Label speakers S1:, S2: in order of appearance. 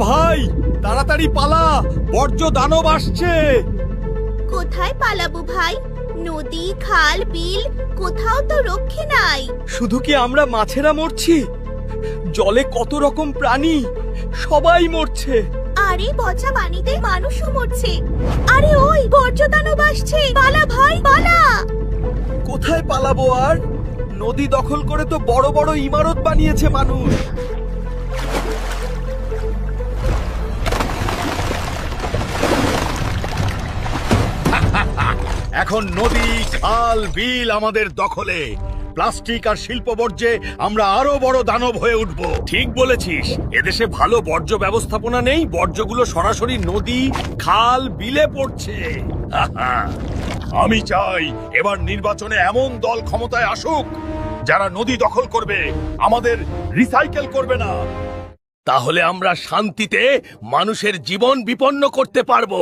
S1: ভাই, তাড়াতাড়ি পালা, বর্জ্য দানব আসছে।
S2: কোথায় পালাবো ভাই? নদী, খাল, বিল কোথাও তো রক্ষে নাই।
S1: শুধু কি আমরা মাছেরা মরছি? জলে কত রকম প্রাণী, সবাই মরছে।
S2: আরে পচা পানিতে মানুষও মরছে। আরে ওই বর্জ্যদানব আসছে, পালা ভাই পালা।
S1: কোথায় পালাবো আর? নদী দখল করে তো বড় বড় ইমারত বানিয়েছে মানুষ।
S3: এখন নদী, খাল, বিল আমাদের দখলে। প্লাস্টিক আর শিল্প বর্জ্যে আমরা আরো বড় দানব হয়ে উঠব।
S1: ঠিক বলেছিস, এদেশে ভালো বর্জ্য ব্যবস্থাপনা নেই, বর্জ্যগুলো সরাসরি নদী, খাল, বিলে পড়ছে।
S3: আমি চাই এবার নির্বাচনে এমন দল ক্ষমতায় আসুক যারা নদী দখল করবে, আমাদের রিসাইকেল করবে না।
S1: তাহলে আমরা শান্তিতে মানুষের জীবন বিপন্ন করতে পারবো।